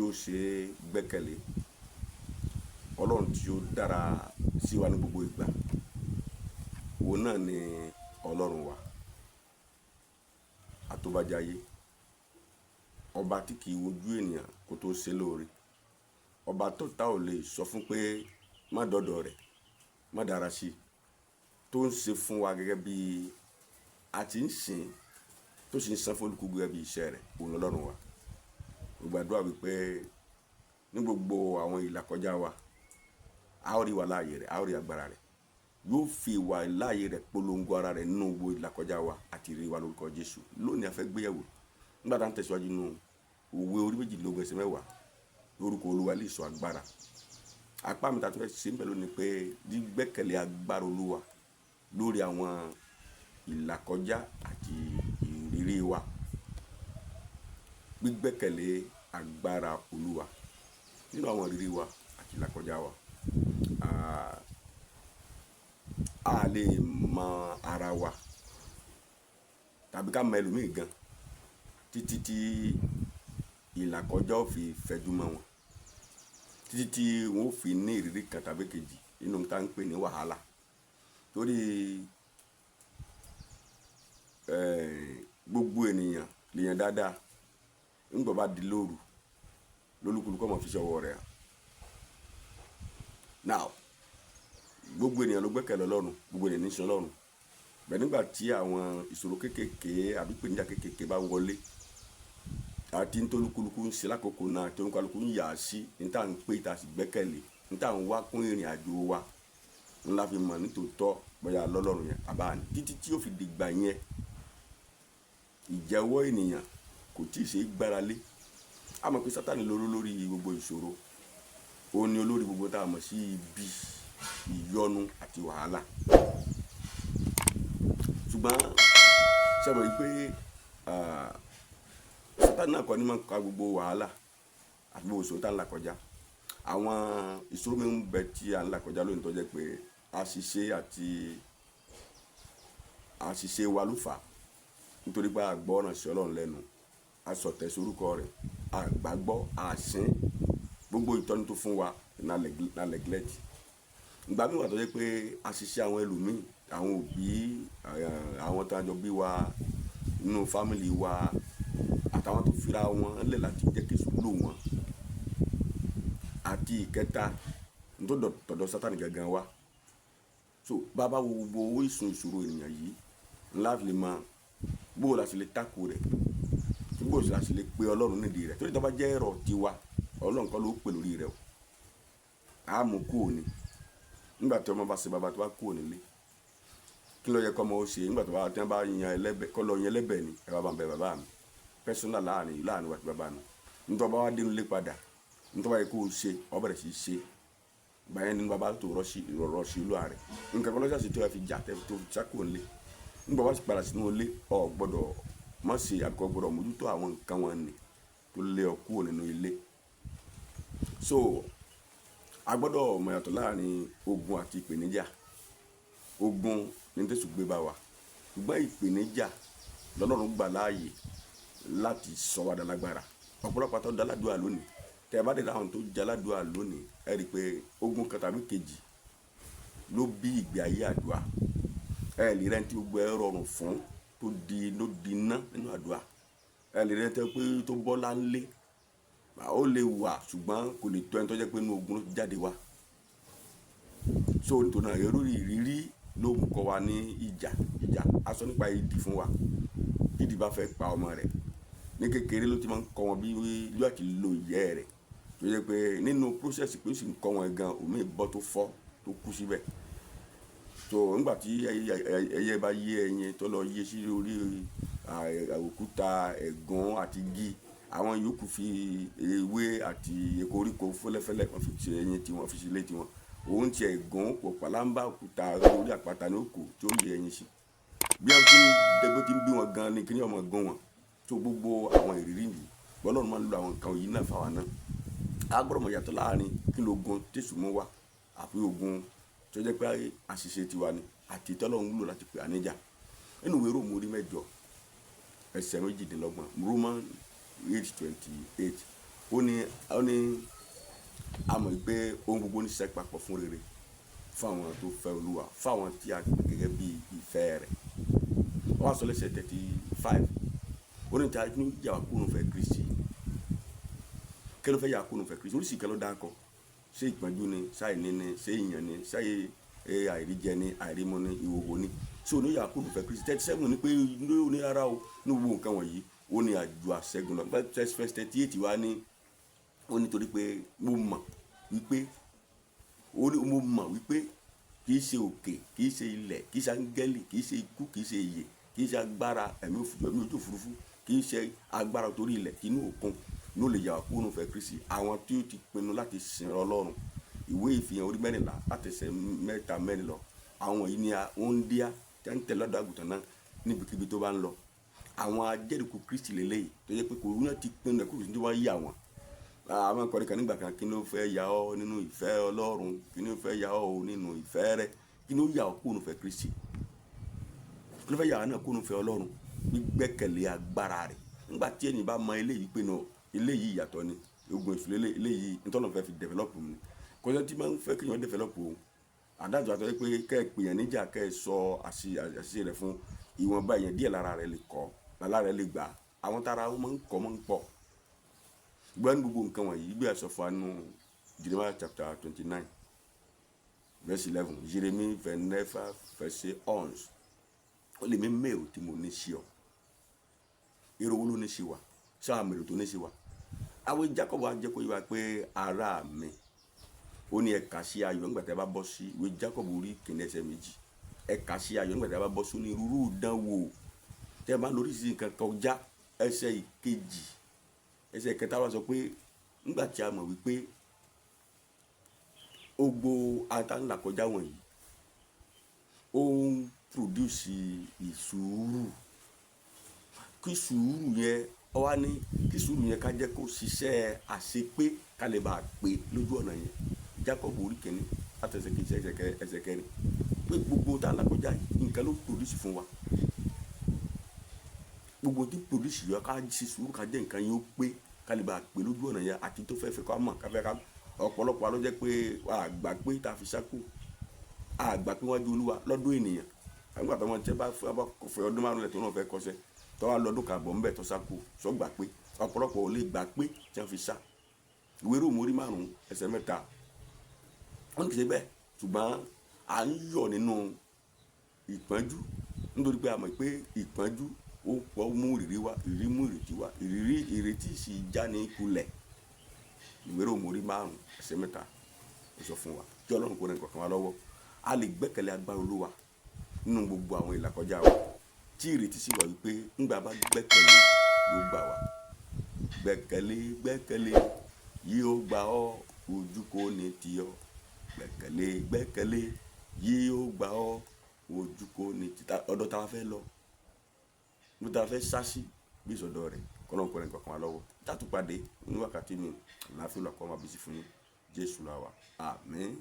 ó ṣe gbẹ́kẹ̀lé, Ọlọ́run tí ó dára sí wa ní gbogbo ìgbà, òun náà ni Ọlọ́run wa, àtòbàjáyé, ọba tí kì í wojú ènìyàn kó tó ṣe lóore, ọba tó ta ò lè sọ fún pé má dọ́dọ̀ rẹ̀, má dára sí, tó ń ṣe fún wa gẹ́gẹ́ bí a ti ń sìn, tó sì ń san fún olùkú gẹ́gẹ́ bí iṣẹ́ rẹ̀, òun Ọlọ́run wa. Mo gbàdúrà wípé ní gbogbo àwọn ìlàkọjá wa, a ó rí wa láàyè rẹ̀, a ó rí agbára rẹ̀, yóò fi ìwà láàyè rẹ̀ polongo ara rẹ̀ nínú gbogbo ìlàkọjá wa àti ìrírí wa lórúkọ Jésù. Lónìí a fẹ́ gbéyẹ̀wò nígbà tá à ń tẹ̀síwájú nínú òwe orí 22 lórúkọ Olúwa lè sọ agbára. Apá mi ta tó fẹ́ ṣe ń bẹ̀ lónìí pé gbígbẹ́kẹ̀lé agbára Olúwa lórí àwọn ìlàkọjá àti ìrírí wa. Gbígbẹ́kẹ̀lé agbára Olúwa nínú àwọn ìrírí wa àti ìlàkọjá wa. A lè mọ ara wa tàbí ká mọ ẹlòmíì gan títí tí ìlàkọjá ò fi fẹjú mọ́ wọn, títí tí wọn ò fi ní ìrírí kan tàbí kejì nínú tá ń pè ní wàhálà. Torí gbogbo ènìyàn lèèyàn dáadáa nígbà bá di lóru lólúkúlùkù ọmọ fi ṣọwọ́ rẹ̀. Now gbogbo ènìyàn ló gbẹ́kẹ̀lé Ọlọ́run, gbogbo ènìyàn ní sìn Ọlọ́run, bẹ́ẹ̀ nígbà tí àwọn ìṣòro kéékèèké àbí ìpèníjà kéékèèké bá wọlé àti ní tólúkúlùkù ń ṣe lákòókò náà tí olúkúlùkù ń yà á sí ní tá à ń pè tá a sì gbẹ́kẹ̀lé, ní tá à ń wá kún ìrìn àjò wa ńlá fi mọ̀ nítòótọ́ bóyá lọ́lọ́run yẹn àbá ní títí tí ó fi dìgbà yẹn ìjẹ́wọ́ ènìyàn kò tí ì ṣe é gbára lé. A mọ̀ pé Sátánì lórí gbogbo ìṣòro, ó ní olórí gbogbo tá a mọ̀ sí ibi, ìyọnu àti wàhálà. Ṣùgbọ́n ṣe mọ̀ wípé Sátánì náà kọ́ ni máa ń ka gbogbo wàhálà àti gbogbo ìṣòro tá à ń là kọjá. Àwọn ìṣòro mi ń bẹ tí à ń là kọjá lónìí tó jẹ́ pé àṣìṣe wa ló fà á, nítorí pé a gbọ́ ọ̀nà sí Ọlọ́run lẹ́nu, a sọ̀tẹ̀ sórúkọ rẹ̀, a gbàgbọ́, a sìn, gbogbo ìtọ́ni tó fún wa na neglect. Ìgbà míì wà tó jẹ́ pé àṣìṣe àwọn ẹlòmíì, àwọn òbí, àwọn tó ń jọ bí wa nínú fámìlì wa àtàwọn tó fira wọn lẹ̀ láti jẹ́ kí èṣù lò wọ́n. Àti ìkẹta tó dọ̀dọ̀ Sátánì gangan wa. So bàbá wo gbogbo owó ìṣòro ènìyàn yìí ńlá fi lè máa bó la sì lè tako rẹ̀, bó la sì lè pe Ọlọ́run nídìí rẹ̀. Torí tó bá jẹ́ ẹ̀rọ tiwa, Ọlọ́run kọ́ ló pè lórí rẹ̀ o. A mú kúrò ní nígbà tí ọmọ bá ṣe bàbá tó bá kúrò nílé, kí ló yẹ kọ́ ọmọ ó ṣe nígbà tó bá tí wọ́n bá yan ẹlẹ́bẹ̀ kọ́ lọ yan ẹlẹ́bẹ̀ ni ẹ bá bẹ bàbá mi pẹ́sọ́nà láàrin wa ti bàbá mi. Nítorí bá wá dénú lé padà, nítorí bá yẹ kó o ṣe ọ bẹ̀rẹ̀ sí í ṣe, báyẹn ní bàbá tó rọ́ọ̀ṣì ìlú ààrẹ nǹkan kan lọ́sàsì tó yẹ fi jà tó fi sákò nílé. Nígbà wá sì padà sínú ilé ọ gbọ́dọ̀ má ṣe àbíkọ́ gbọ́dọ̀ mójútó àwọn nǹkan wọn ni tó lé ọ kúrò nínú ilé. So a gbọ́dọ̀ mọ̀ yàtọ̀ láàrin ogun àti ìpèníjà. Ogun ní Jésù gbé bá wa, ṣùgbọ́n ìpèníjà lọ́lọ́run gbà láàyè láti sọ wá dálágbára. Ọ̀pọ̀lọpọ̀ àtọ́ dáládùá lónìí, tẹ́ ẹ bá dé láwọn tó jáládùá lónìí, ẹ rí i pé ogun kan tàbí kejì ló bí ìgbé ayé àdúrà. Ẹ lè rẹ́ ní tí gbogbo ẹ rọrùn fún tó di iná nínú àdúrà. Ẹ lè rẹ́ ní pé tó bọ́ láńlé ó lè wà ṣùgbọ́n kò lè tó ẹni tó jẹ́ pé inú ogun ló jáde wá. So nítorí náà irú ìrírí ló ń kọ́ wa ní ìjà. A sọ nípa ìdí fún wa. Ìdí bá fẹ́ pa ọmọ rẹ̀ ní kékeré ló ti máa ń kọ́ wọn bí yóò ti lo ìyẹ́ rẹ̀, tó jẹ́ pé nínú process pé ó sì ń kọ́ wọn gan omi ìbọ́ tó fọ́ tó kú síbẹ̀. So nígbà tí ẹyẹ bá yé ẹyin tó lọ yé sí orí òkúta ẹ̀gún àti igi, àwọn yòókù fi ewé àti koríko fẹ́lẹ́fẹ́lẹ́ wọ́n fi ṣe ẹyin tí wọ́n fi ṣe ilé tiwọn. Òun ti ẹ̀gún kò pàlámbà òkúta orí àpáta ní òkú tí ó yẹ ẹyin sí. Bí wọ́n ti ń dẹ́gbẹ́ tí ń bí wọn gan ni kí ni ọmọ gún wọn. So gbogbo àwọn ìrírí yìí Ọlọ́run máa ń lo àwọn nǹkan yìí náà fáwọn náà. A gbọ́dọ̀ mọ̀ yàtọ̀ láàrin kí ló gun tẹ̀sù mú wa àfi ogun tó jẹ́ pé àṣìṣe tiwa ni àti tọ́lọ́run wúlò láti pè àníjà. Nínú ìwé Róòmù orí 8 ẹsẹ̀ 22 Romans 8:28 ó ní a mọ̀ pé ohun gbogbo ní ṣiṣẹ́ papọ̀ fún rere fún àwọn tó fẹ́ Olúwa, fún àwọn tí a pè gẹ́gẹ́ bí ìfẹ́ rẹ̀. Wọ́n á sọ lẹ́sẹ̀ 35 ó ní ta ní yà wá kúrò fẹ́ Kristi. Kí ló fẹ́ yà wá kúrò fẹ́ Kristi? Oríṣìí kí ló dákọ̀, ṣé ìpọ́njú ni, ṣé àìní ni, ṣé ìyàn ni, ṣé àìríjẹ ni, àìrímu ni, ìhòhò ni, ṣé òní yà wá kúrò fẹ́ Kristi? 37 ní pé ní ara o ní gbogbo nǹkan wọ̀nyí ó ní àjò àṣẹ́gun lọ. Verse 38 wá ní ó ní torí pé mo mọ̀ wípé kì í ṣe òkè, kì í ṣe ilẹ̀, kì í ṣe áńgẹ́lì, kì í ṣe ikú, kì í ṣe ìyè, kì í ṣe agbára ẹ̀mí ojú òfurufú, kì í ṣe agbára torí ilẹ̀, kì í ní òkun ló lè yà wá kúrò fẹ́ Kristi. Àwọn tí ó ti pinnu láti sìn Ọlọ́run. Ìwé Ìfihàn orí 14 láti ẹsẹ̀ 3 lọ. Àwọn yìí ni wọ́n ń díá tí wọ́n ń tẹ̀lé ọ̀dọ́ àgùntàn náà níbikíbi tó bá ń lọ. Àwọn ajẹ́rìíkú Kristi lélẹ́yìí tó yẹ pé kò rí náà ti pinnu ẹ̀kú tó wá yà wọ́n. Àwọn akọrin kan nígbà kan, kí ló fẹ́ yà ọ́ nínú ìfẹ́ Ọlọ́run, kí ló fẹ́ yà ọ́ nínú ìfẹ́ rẹ̀, kí ló yà ọ́ kúrò fẹ́ Kristi, kí ló fẹ́ yà ọ́ náà kúrò fẹ́ Ọlọ́run, gbígbẹ́kẹ̀lé agbára rẹ̀. Nígbà tí ẹni bá mọ eléyìí pé náà eléyìí ìyàtọ̀ ni, ogun èṣù eléyìí nítorí fẹ́ fi develop mi kò sẹ́ni tí máa ń fẹ́ kí wọ́n develop o. Adájọ́ àtọ́ pé kẹ́ ẹ pè yàn níjà, kẹ́ ẹ sọ àṣìṣe rẹ̀ fún ìwọ̀nba èèyàn díẹ̀ lára rẹ̀ lè kọ́, lára rẹ̀ lè gbà. Àwọn tára wọn máa ń kọ́ máa ń pọ̀. Gbọ́n gbogbo nǹkan wọ̀nyí bí a sọ fún anú Jeremiah chapter 29 verse 11, Jérémie 29 verset 11. Ó lè mí mẹ́rù tí mo ní sí ọ. Èrò wo ló ní sí wa? Sáà mẹ́rù tó ní sí wa. Àwọn Jacob wa jẹ́ kó yé wa pé ará mi, ó ní ẹ̀ka sí ayọ̀ nígbà tí a bá bọ́ sí ìwé Jacob orí kìíní ẹsẹ̀ 2. Ẹ̀ka sí ayọ̀ nígbà tí a bá bọ́ sí onírúurú ìdánwò. Tẹ́ ẹ bá lórí sí nǹkan kọjá ẹsẹ̀ ìkejì, ẹsẹ̀ kẹta wá sọ pé nígbà tí a mọ̀ wípé gbogbo àtàlà kọjá wọ̀nyí ó ń produce ìsùúrù. Kí sùúrù yẹn ọ wá ní kí sùúrù yẹn ká jẹ́ kó ṣiṣẹ́ àṣepé ká lè bá pé lójú ọ̀nà yẹn. Jacob orí kìíní àtẹ̀sẹ̀ kejì ẹsẹ̀ kẹrin pé gbogbo àtàlà kọjá nǹkan ló produce fún wa. Gbogbo tí produce yọ ká ṣe sùúrù ká jẹ́ nǹkan yóò pé ká lè bá pé lójú ọ̀nà yẹn àti tó fẹ́ kó mọ̀ ká fẹ́ ká ọ̀pọ̀lọpọ̀ ló jẹ́ pé àgbà pé tá a fi sákò àgbà pé wájú Olúwa lọ́dún ènìyàn. Nígbà tó wọn tẹ́ bá fẹ́ ọdún 5 lẹ̀ tó náà fẹ́ kọ́ṣẹ́ tó wá lọ́dún kàbọ̀ ńbẹ̀ tó sákò sọ́gbà pé ọ̀pọ̀lọpọ̀ ò lè gbà pé tí wọ́n fi sá. Ìwé Róòmù orí 5 ẹsẹ̀ 3 wọ́n kì í ṣe bẹ́ẹ̀ ṣùgbọ́n à ń yọ̀ nínú ìpọ́njú nítorí pé a mọ̀ pé ìpọ́njú ó pọ̀ mú ìrírí wá, ìrírí mú ìrètí wá, ìrètí sì já ní kulẹ̀. Ìwé Róòmù orí 5 ẹsẹ̀ 3 ó sọ fún wa kí Ọlọ́run kó rẹ̀ nǹkan wá lọ́wọ́. A lè gbẹ́kẹ̀lé agbára Olúwa nínú gbogbo àwọn ìlàkọjá wa tí ìrètí sì wà wípé ńgbà bá gbẹ́kẹ̀lé yóò gbà wá. Gbẹ́kẹ̀lé yóò gbà ọ́, ojú kò ní tì ọ́. Gbẹ́kẹ̀lé yóò gbà ọ́, ojú kò ní tì ọ́. Ọ̀dọ̀ ta fẹ́ lọ, mo ta fẹ́ sásí bí ìsọdọ̀ rẹ̀ kọ́lọ́n kó rẹ̀ nǹkan wá lọ́wọ́. Tátúpàdé ní wákàtí mi láàfin lọ́kọ́ máa bí sí fún Jésù láwa. Àmín.